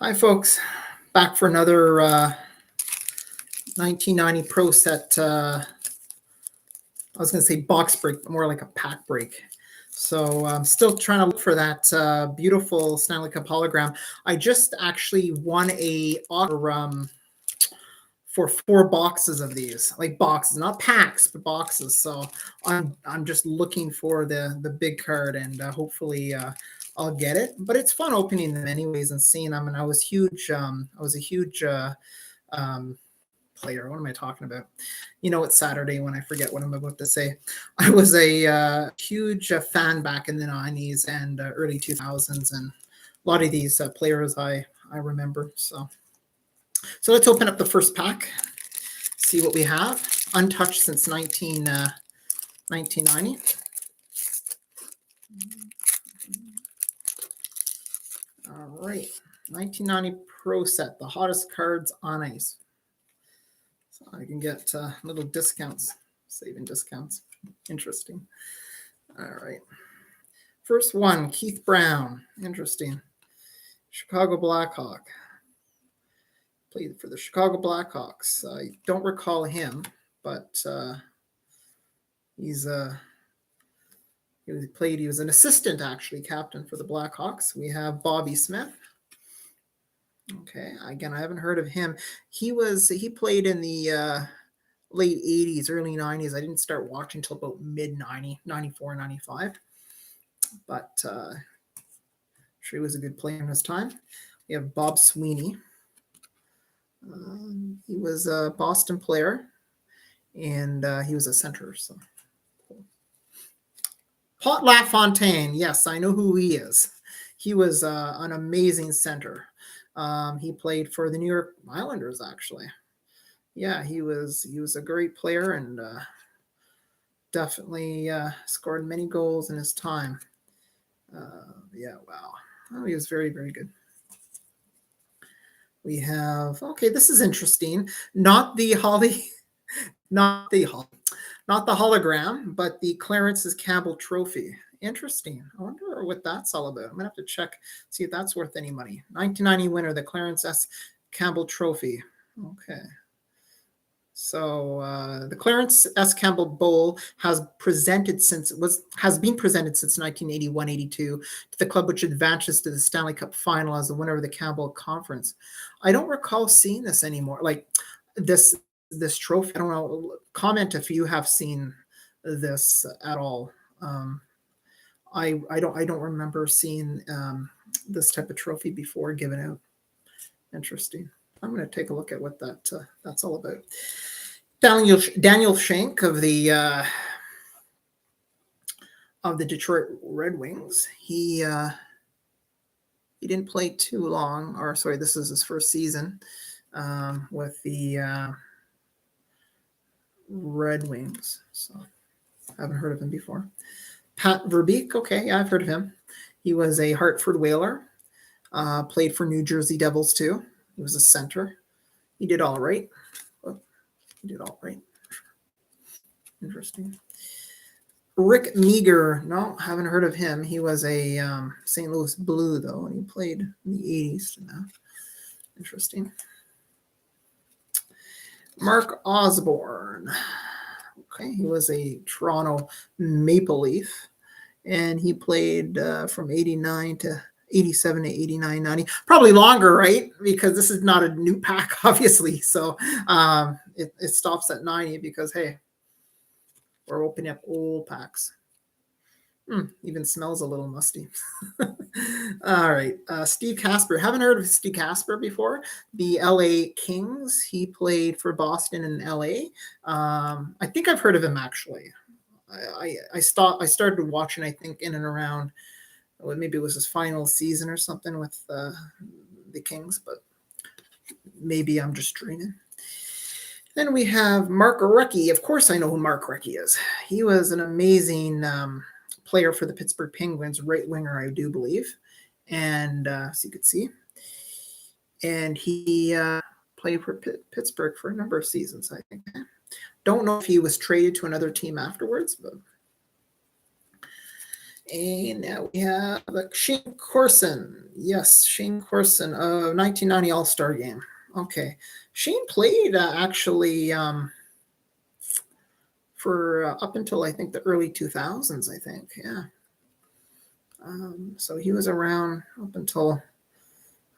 Hi, folks. Back for another 1990 Pro Set. I was going to say box break, but more like a pack break. So I'm still trying to look for that beautiful Stanley Cup hologram. I just actually won a offer for 4 boxes of these, like boxes, not packs, but boxes. So I'm just looking for the big card, and hopefully I'll get it. But it's fun opening them anyways and seeing them. And I was huge. I was a huge player. What am I talking about? You know, it's Saturday when I forget what I'm about to say. I was a huge fan back in the 90s and early 2000s, and a lot of these players I remember. So let's open up the first pack, see what we have. Untouched since 1990. All right, 1990 Pro Set, the hottest cards on ice. So I can get little discounts, saving discounts. Interesting. All right. First one, Keith Brown. Interesting. Chicago Blackhawk. Played for the Chicago Blackhawks. I don't recall him, but he was an assistant, actually, captain for the Blackhawks. We have Bobby Smith. Okay, again, I haven't heard of him. He played in the late 80s, early 90s. I didn't start watching until about mid-90, 94, 95. But sure he was a good player in his time. We have Bob Sweeney. He was a Boston player, and he was a center. So, Pat LaFontaine. Yes, I know who he is. He was an amazing center. He played for the New York Islanders, actually. Yeah, he was a great player, and definitely scored many goals in his time. Yeah, wow. Oh, he was very, very good. We have, okay, this is interesting. Not the hologram, but the Clarence Campbell Trophy. Interesting. I wonder what that's all about. I'm gonna have to check, see if that's worth any money. 1990 winner, the Clarence S. Campbell Trophy. Okay. So the Clarence S. Campbell Bowl has been presented since 1981-82 to the club which advances to the Stanley Cup final as the winner of the Campbell Conference. I don't recall seeing this anymore. Like this trophy. I don't know. Comment if you have seen this at all. I don't remember seeing this type of trophy before given out. Interesting. I'm going to take a look at what that's all about. Daniel Shank of the Detroit Red Wings. He didn't play too long, or sorry, this is his first season with the Red Wings. So I haven't heard of him before. Pat Verbeek. Okay, yeah, I've heard of him. He was a Hartford Whaler. Played for New Jersey Devils too. He was a center. He did all right. Interesting. Rick Meager. No, haven't heard of him. He was a St. Louis Blue, though, and he played in the 80s. Interesting. Mark Osborne. Okay, he was a Toronto Maple Leaf, and he played from 89 to 87 to 89, 90, probably longer, right? Because this is not a new pack, obviously. So it stops at 90 because, hey, we're opening up old packs. Even smells a little musty. All right. Steve Casper. Haven't heard of Steve Casper before. The LA Kings. He played for Boston and LA. I think I've heard of him, actually. I started watching, I think, in and around, maybe it was his final season or something with the Kings, but maybe I'm just dreaming. Then we have Mark Recchi. Of course, I know who Mark Recchi is. He was an amazing player for the Pittsburgh Penguins, right winger, I do believe. And so you could see. And he played for Pittsburgh for a number of seasons, I think. Don't know if he was traded to another team afterwards, but. And now we have Shane Corson. Yes, Shane Corson, 1990 All-Star Game. Okay. Shane played actually for up until I think the early 2000s, I think. Yeah. So he was around up until,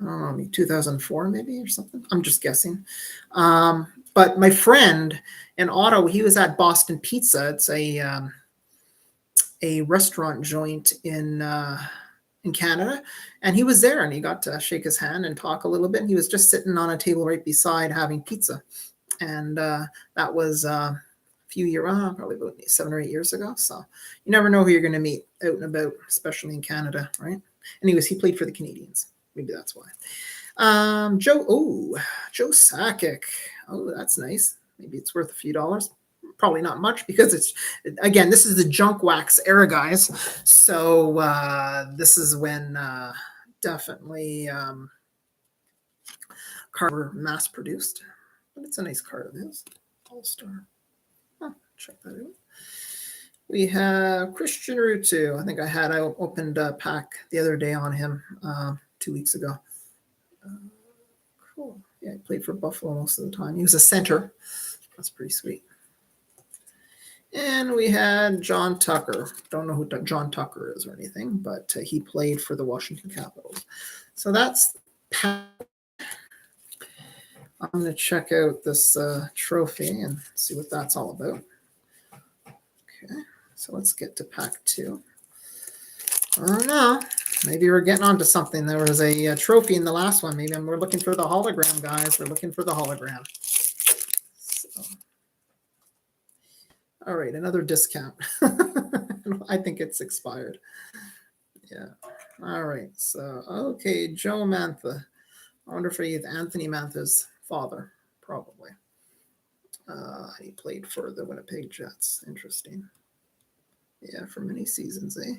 I don't know, 2004 maybe or something. I'm just guessing. But my friend in Ottawa, he was at Boston Pizza. It's a restaurant joint in Canada, and he was there, and he got to shake his hand and talk a little bit. And he was just sitting on a table right beside having pizza, and that was a few years, probably about 7 or 8 years ago. So you never know who you're going to meet out and about, especially in Canada, right? Anyways, he played for the Canadians. Maybe that's why. Joe Sakic. Oh, that's nice. Maybe it's worth a few dollars. Probably not much because it's, again, this is the junk wax era, guys. So this is when definitely cards were mass produced. But it's a nice card of his. All-Star. Oh, check that out. We have Christian Rutu. I think I opened a pack the other day on him 2 weeks ago. Cool. Yeah, he played for Buffalo most of the time. He was a center. That's pretty sweet. And we had John Tucker. Don't know who John Tucker is or anything, but he played for the Washington Capitals. So that's I'm going to check out this trophy and see what that's all about. Okay, so let's get to pack 2. I don't know. Maybe we're getting onto something. There was a trophy in the last one. Maybe we're looking for the hologram, guys. We're looking for the hologram. So. All right, another discount. I think it's expired. Yeah. All right. So, okay, Joe Mantha. I wonder if he's Anthony Mantha's father, probably. He played for the Winnipeg Jets. Interesting. Yeah, for many seasons, eh?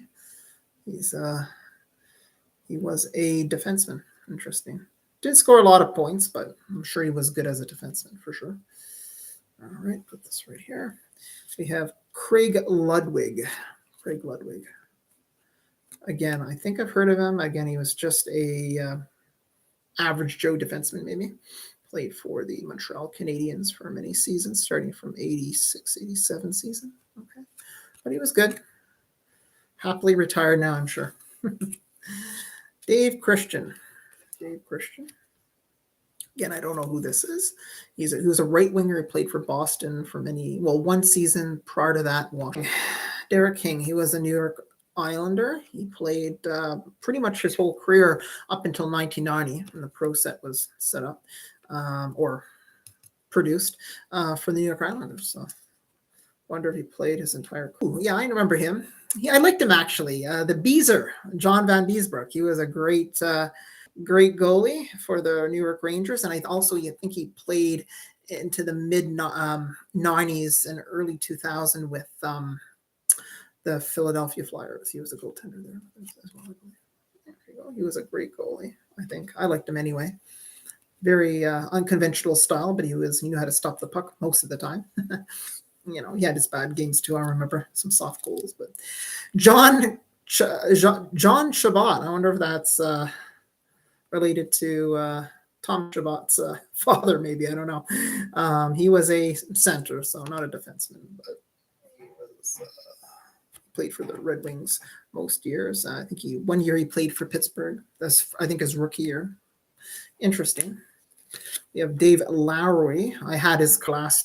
He was a defenseman. Interesting. Didn't score a lot of points, but I'm sure he was good as a defenseman for sure. All right, put this right here. We have Craig Ludwig. Craig Ludwig. Again, I think I've heard of him. Again, he was just a average Joe defenseman, maybe. Played for the Montreal Canadiens for many seasons, starting from 86, 87 season. Okay. But he was good. Happily retired now, I'm sure. Dave Christian. Dave Christian. Again, I don't know who this is. He was a right winger. He played for Boston for one season. Prior to that, Derek King. He was a New York Islander. He played pretty much his whole career up until 1990 when the pro set was set up or produced for the New York Islanders. So wonder if he played his entire career. Yeah, I remember him. I liked him actually. The Beezer, John Van Beesbrook. He was a great goalie for the New York Rangers, and I think he played into the mid 90s and early 2000 with the Philadelphia Flyers. He was a goaltender there as well. There you go. He was a great goalie. I think I liked him anyway. Very unconventional style, but he knew how to stop the puck most of the time. He had his bad games too. I remember some soft goals, but John Shabbat. I wonder if that's related to Tom Shabbat's father, maybe. I don't know. He was a center, so not a defenseman, but he was played for the Red Wings most years. I think one year he played for Pittsburgh. That's, I think, his rookie year. Interesting. We have Dave Lowry. I had his class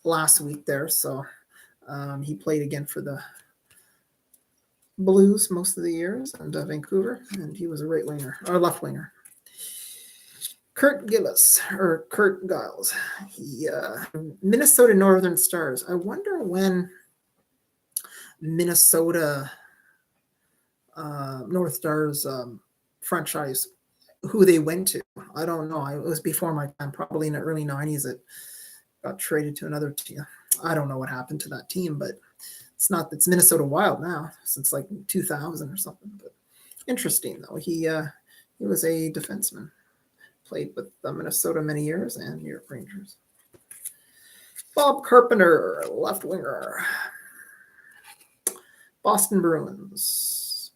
last week there, so he played again for the Blues most of the years and Vancouver, and he was a right winger or left winger. Kurt Giles. Minnesota Northern Stars. I wonder when Minnesota North Stars franchise, who they went to. I don't know. It was before my time, probably in the early 90s. It got traded to another team. I don't know what happened to that team, but it's Minnesota Wild now since like 2000 or something. But interesting though. He was a defenseman. Played with Minnesota many years and New York Rangers. Bob Carpenter, left winger. Boston Bruins.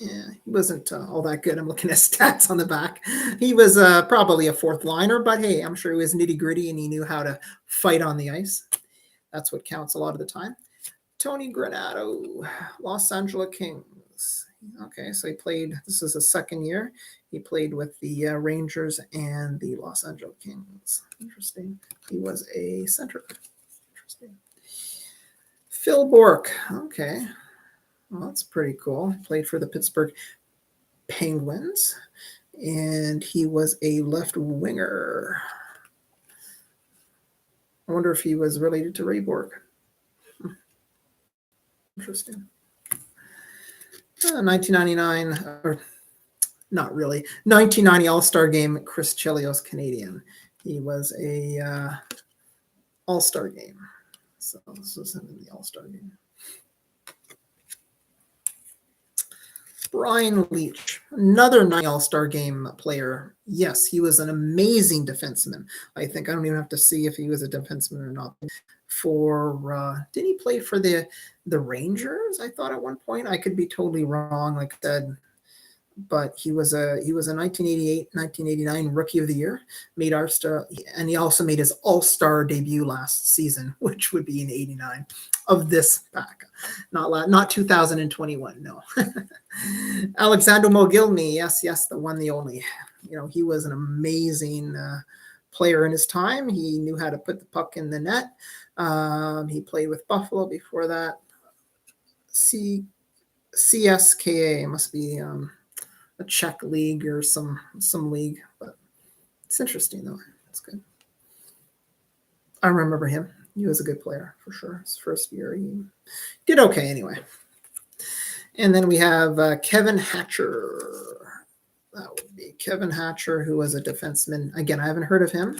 Yeah, he wasn't all that good. I'm looking at stats on the back. He was probably a fourth liner, but hey, I'm sure he was nitty gritty and he knew how to fight on the ice. That's what counts a lot of the time. Tony Granato, Los Angeles Kings. Okay, so he played, this is his second year. He played with the Rangers and the Los Angeles Kings. Interesting. He was a center. Interesting. Phil Bourque. Okay. Well, that's pretty cool. He played for the Pittsburgh Penguins, and he was a left winger. I wonder if he was related to Ray Bourque. Interesting. 1999, or not really, 1990 All-Star Game, Chris Chelios, Canadian. He was a All-Star Game. So this was him in the All-Star Game. Brian Leach, another 90 All-Star Game player. Yes, he was an amazing defenseman. I think I don't even have to see if he was a defenseman or not. Did he play for the Rangers? I thought at one point. I could be totally wrong, like I said, but he was a 1988, 1989 Rookie of the Year, made our star, and he also made his All-Star debut last season, which would be in '89 of this pack, not 2021. No. Alexander Mogilny, yes, the one, the only. He was an amazing player in his time. He knew how to put the puck in the net. He played with Buffalo before that. CSKA must be a Czech league or some league, but it's interesting though. It's good. I remember him. He was a good player for sure. His first year, he did okay anyway. And then we have Kevin Hatcher. That would be Kevin Hatcher, who was a defenseman. Again, I haven't heard of him,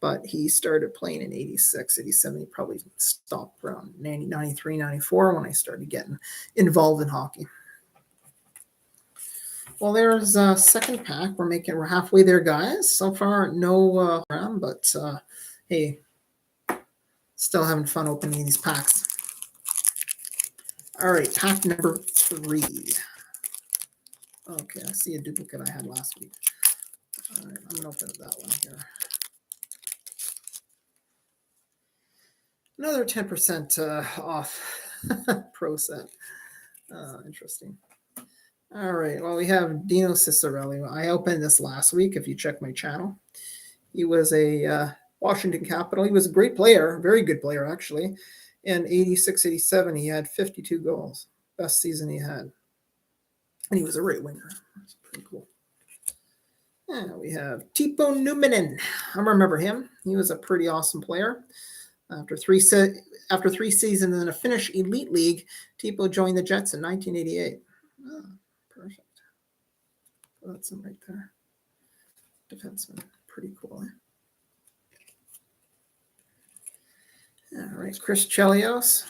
but he started playing in 86, 87. He probably stopped around 90, 93, 94 when I started getting involved in hockey. Well, there's a second pack. We're halfway there, guys. So far, no hologram, but hey, still having fun opening these packs. All right, pack number 3. Okay, I see a duplicate I had last week. All right, I'm gonna open up that one here. Another 10% off pro set. Interesting. All right, well, we have Dino Ciccarelli. I opened this last week, if you check my channel. He was a Washington Capital. He was a great player, very good player, actually. In 86, 87, he had 52 goals. Best season he had. And he was a right winger. That's pretty cool. And we have Teppo Numminen. I remember him. He was a pretty awesome player. After three seasons in a Finnish elite league, Teppo joined the Jets in 1988. Oh, perfect. Well, that's him right there. Defenseman. Pretty cool. All right, Chris Chelios.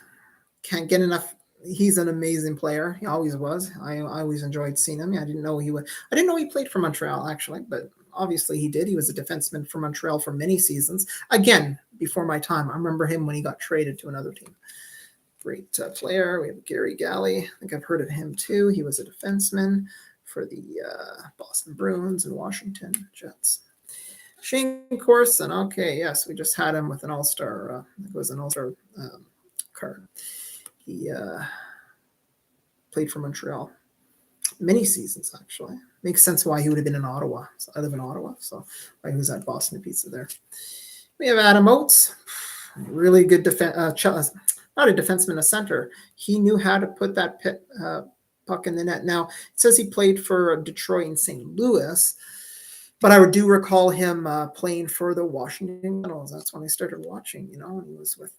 Can't get enough. He's an amazing player. He always was. I always enjoyed seeing him. I didn't know he played for Montreal, actually, but obviously he did. He was a defenseman for Montreal for many seasons. Again, before my time. I remember him when he got traded to another team. Great player. We have Gary Galley. I think I've heard of him too. He was a defenseman for the Boston Bruins and Washington Jets. Shane Corson. Okay, yes, we just had him with an all-star. It was an all-star card. He played for Montreal many seasons, actually. Makes sense why he would have been in Ottawa. So I live in Ottawa, so why he was at Boston Pizza there. We have Adam Oates, really good not a defenseman, a center. He knew how to put that puck in the net. Now, it says he played for Detroit and St. Louis, but I do recall him playing for the Washington Capitals. That's when I started watching, and he was with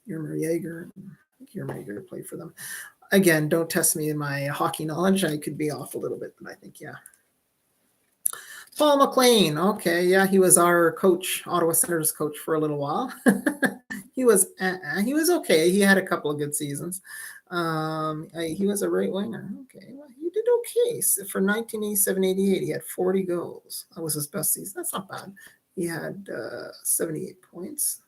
Jaromir Jagr. Jaromir Jagr played for them. Again, don't test me in my hockey knowledge. I could be off a little bit, but I think, yeah. Paul McLean. Okay, yeah, he was our coach, Ottawa Senators coach for a little while. He was okay. He had a couple of good seasons. He was a right winger. Okay, well, he did okay. So for 1987-88, he had 40 goals. That was his best season. That's not bad. He had 78 points.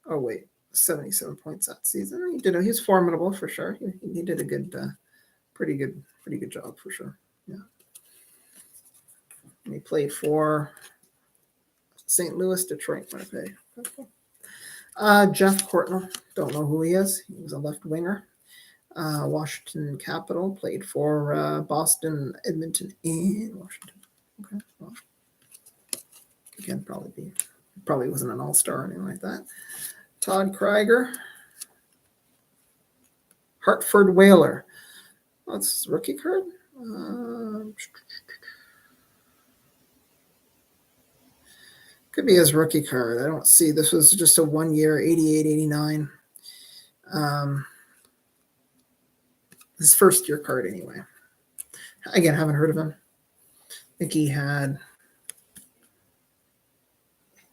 Oh, wait. 77 points that season. He was formidable for sure. He did a good pretty good job for sure. Yeah. And he played for St. Louis, Detroit, Winnipeg. Jeff Courtnall, don't know who he is. He was a left winger. Washington Capital, played for Boston, Edmonton, and Washington. Okay, well, again, probably wasn't an all-star or anything like that. Todd Krieger, Hartford Whaler. That's rookie card. Could be his rookie card. I don't see. This was just a 1 year, 88, 89. His first year card anyway. Again, haven't heard of him. I think he had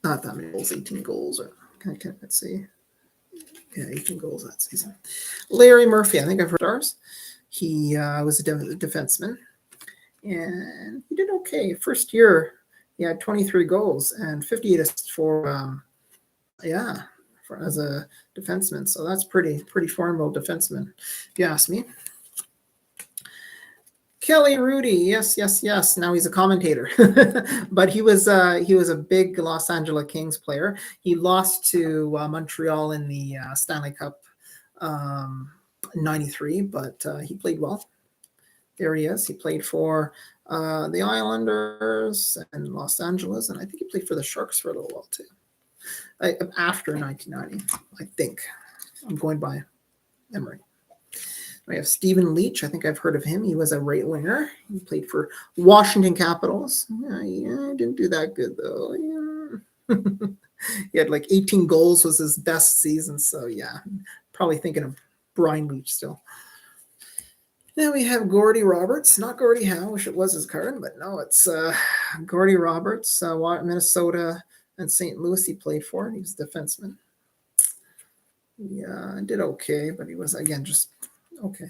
not that many goals, 18 goals. Or let's see. Yeah, 18 goals that season. Larry Murphy, I think I've heard ours. He was a defenseman, and he did okay. First year, he had 23 goals and 58 assists for as a defenseman. So that's pretty formidable defenseman, if you ask me. Kelly Rudy, yes. Now he's a commentator, but he was a big Los Angeles Kings player. He lost to Montreal in the Stanley Cup '93, but he played well. There he is. He played for the Islanders and Los Angeles, and I think he played for the Sharks for a little while too. After 1990, I think. I'm going by memory. We have Stephen Leach. I think I've heard of him. He was a right winger. He played for Washington Capitals. Yeah, didn't do that good though. Yeah. He had like 18 goals was his best season. So yeah, probably thinking of Brian Leach still. Then we have Gordie Roberts, not Gordie Howe. Wish it was his card, but no, it's Gordie Roberts, Minnesota and St. Louis. He played for. He was a defenseman. Yeah, did okay, but he was again just. Okay.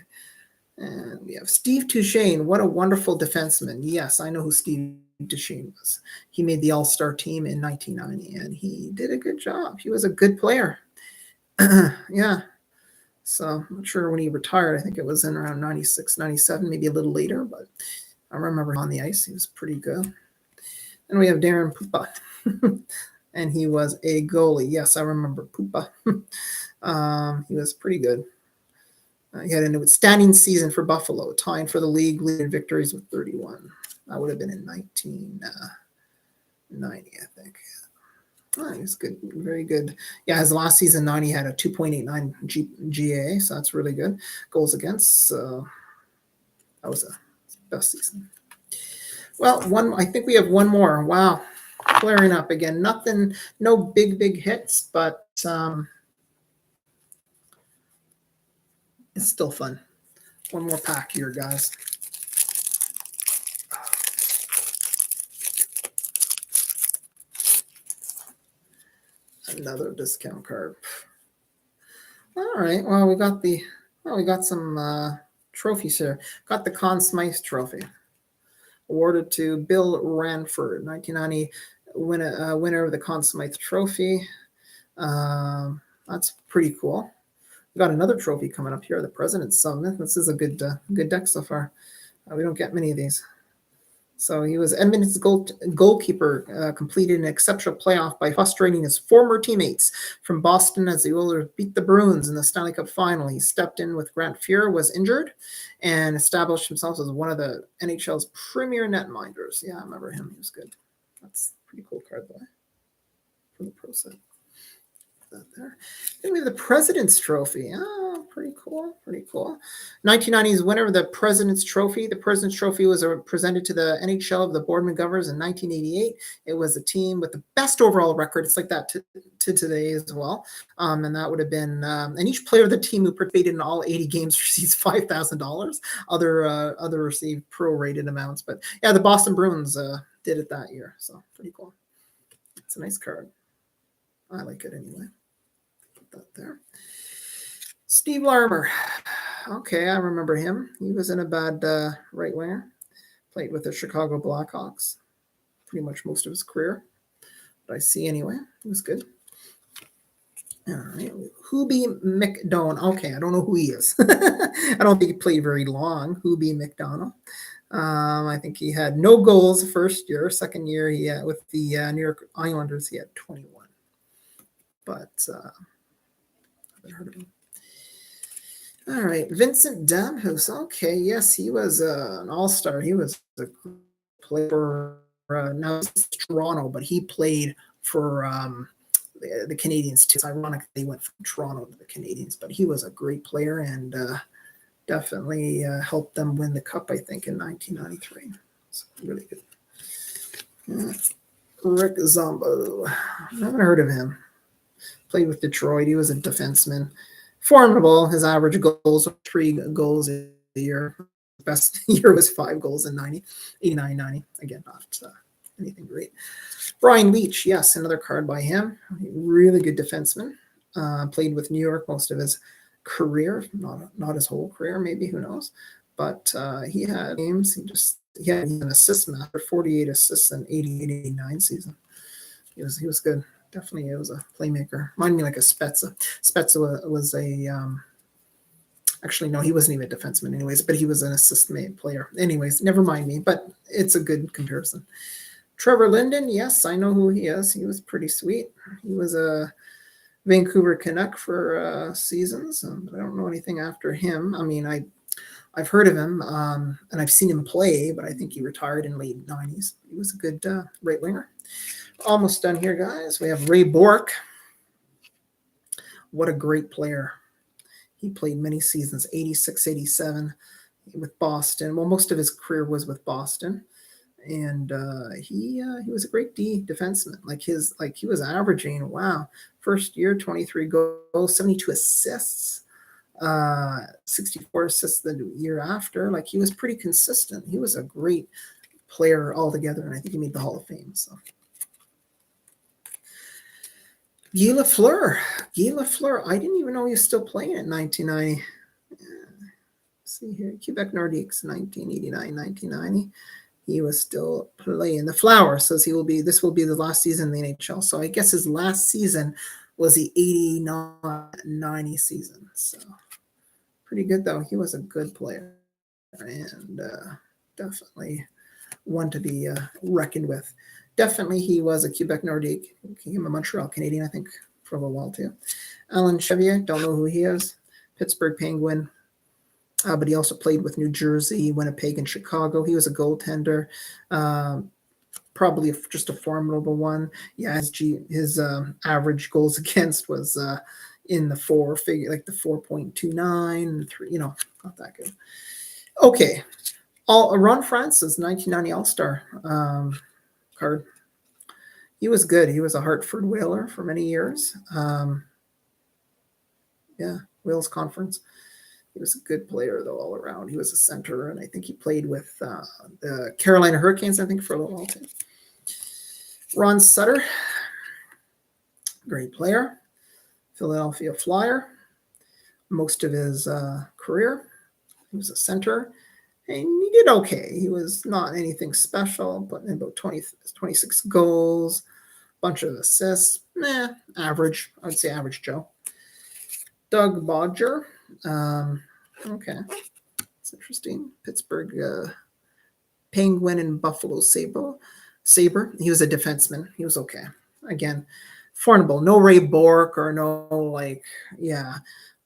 And we have Steve Duchesne. What a wonderful defenseman. Yes, I know who Steve Duchesne was. He made the All-Star team in 1990, and he did a good job. He was a good player. Yeah. So I'm not sure when he retired. I think it was in around 96, 97, maybe a little later, but I remember him on the ice. He was pretty good. And we have Darren Pupa. And he was a goalie. Yes, I remember Pupa. He was pretty good. He had an outstanding season for Buffalo, tying for the league lead in victories with 31. That would have been in 1990, I think. Oh, he was good, very good. Yeah, his last season, 90, had a 2.89 GA, so that's really good. Goals against, so that was a best season. Well, I think we have one more. Wow, flaring up again. Nothing, no big hits, but it's still fun. One more pack here, guys. Another discount card. All right. Well, we got some trophies here. Got the Conn Smythe Trophy, awarded to Bill Ranford, 1990 winner of the Conn Smythe Trophy. That's pretty cool. We got another trophy coming up here, the President's Summit. This is a good deck so far. We don't get many of these. So he was Edmonton's goalkeeper, completed an exceptional playoff by frustrating his former teammates from Boston as the Oilers beat the Bruins in the Stanley Cup final. He stepped in with Grant Fuhr, was injured, and established himself as one of the NHL's premier netminders. Yeah, I remember him. He was good. That's a pretty cool card, though, from the Pro Set. That there. Then we have the President's Trophy. Oh, pretty cool. 1990's winner of the President's Trophy. The President's Trophy was presented to the NHL of the Boardman Governors in 1988. It was a team with the best overall record. It's like that to today as well. And that would have been, and each player of the team who participated in all 80 games receives $5,000. Other received prorated amounts. But yeah, the Boston Bruins did it that year. So pretty cool. It's a nice card. I like it anyway. Put that there. Steve Larmer. Okay, I remember him. He was in a bad right winger. Played with the Chicago Blackhawks pretty much most of his career. But I see anyway. He was good. All right. Hoobie McDonald. Okay, I don't know who he is. I don't think he played very long. Hoobie McDonald. I think he had no goals the first year. Second year, he had, with the New York Islanders, he had 21. But I haven't heard of him. All right, Vincent Damhus. Okay, yes, he was an all-star. He was a player for now it's Toronto, but he played for the Canadians too. It's ironic they went from Toronto to the Canadians, but he was a great player and definitely helped them win the cup, I think, in 1993. It's really good. Yeah. Rick Zombo. I haven't heard of him. Played with Detroit. He was a defenseman. Formidable. His average goals were 3 goals a year. Best year was 5 goals in 89, 90. Again, not anything great. Brian Leach, yes, another card by him. Really good defenseman. Played with New York most of his career, not his whole career, maybe, who knows. But he had games. He had an assist master, 48 assists in 88-89 season. He was good. Definitely, it was a playmaker. Reminded me like a Spezza. Spezza was a actually, no, he wasn't even a defenseman anyways, but he was an assist-made player. Anyways, never mind me, but it's a good comparison. Trevor Linden, yes, I know who he is. He was pretty sweet. He was a Vancouver Canuck for seasons, but I don't know anything after him. I mean, I've heard of him, and I've seen him play, but I think he retired in late 90s. He was a good right winger. Almost done here, guys. We have Ray Bourque. What a great player. He played many seasons, 86, 87 with Boston. Well, most of his career was with Boston. And he was a great defenseman. He was averaging, wow, first year 23 goals, 72 assists, 64 assists the year after. Like, he was pretty consistent. He was a great player altogether, and I think he made the Hall of Fame. So Guy Lafleur. I didn't even know he was still playing in 1990. See here, Quebec Nordiques, 1989, 1990. He was still playing. The Flower says this will be the last season in the NHL. So I guess his last season was the 89-90 season. So pretty good, though. He was a good player and definitely one to be reckoned with. Definitely, he was a Quebec Nordique. He became a Montreal Canadian, I think, for a little while, too. Alan Chevier, don't know who he is. Pittsburgh Penguin. But he also played with New Jersey, Winnipeg, and Chicago. He was a goaltender, probably just a formidable one. Yeah, his average goals against was in the 4 figure, like the 4.29, 3, not that good. Okay, Ron Francis, 1990 All-Star card. He was good. He was a Hartford Whaler for many years. Wales Conference. He was a good player, though, all around. He was a center, and I think he played with the Carolina Hurricanes, I think, for a little while, too. Ron Sutter, great player. Philadelphia Flyer. Most of his career, he was a center, and he did okay. He was not anything special, but in about 26 goals, bunch of assists. Average. I would say average Joe. Doug Bodger. Okay, it's interesting. Pittsburgh Penguin and Buffalo Sabre. He was a defenseman. He was okay. Again, formidable. No Ray Bourque or no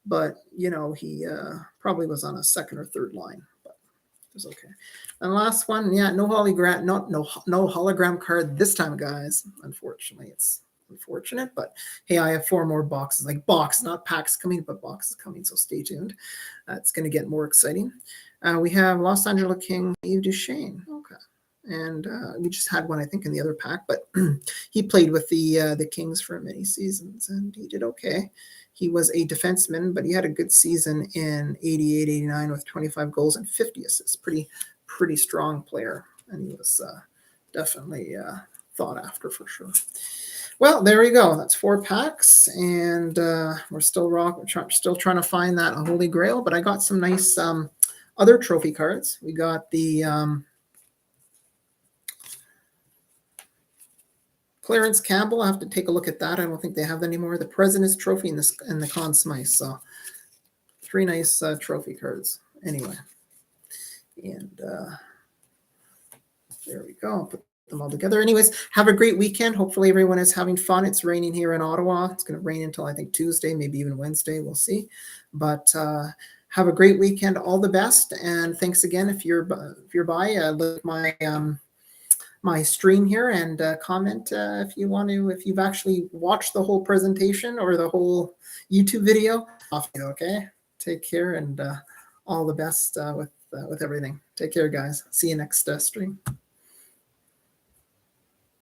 but he probably was on a second or third line, but it was okay. And last one, no hologram, no hologram card this time, guys. Unfortunately, it's unfortunate, but hey, I have 4 more boxes, not packs coming, but boxes coming, so stay tuned. It's going to get more exciting. We have Los Angeles King Yves Duchesne. Okay, and we just had one, I think, in the other pack, but he played with the Kings for many seasons, and he did okay. He was a defenseman, but he had a good season in 88, 89 with 25 goals and 50 assists. Pretty strong player, and he was definitely thought after for sure. Well, there we go. That's 4 packs, and we're still trying to find that Holy Grail. But I got some nice other trophy cards. We got the Clarence Campbell, I have to take a look at that. I don't think they have that anymore. The President's Trophy and the Conn Smythe. So 3 nice trophy cards. Anyway, and there we go. Put them all together. Anyways, have a great weekend. Hopefully everyone is having fun. It's raining here in Ottawa. It's going to rain until I think Tuesday, maybe even Wednesday. We'll see. But have a great weekend. All the best. And thanks again. If you're by, look at my my stream here and comment if you want to, if you've actually watched the whole presentation or the whole YouTube video. Okay. Take care and all the best with everything. Take care, guys. See you next stream.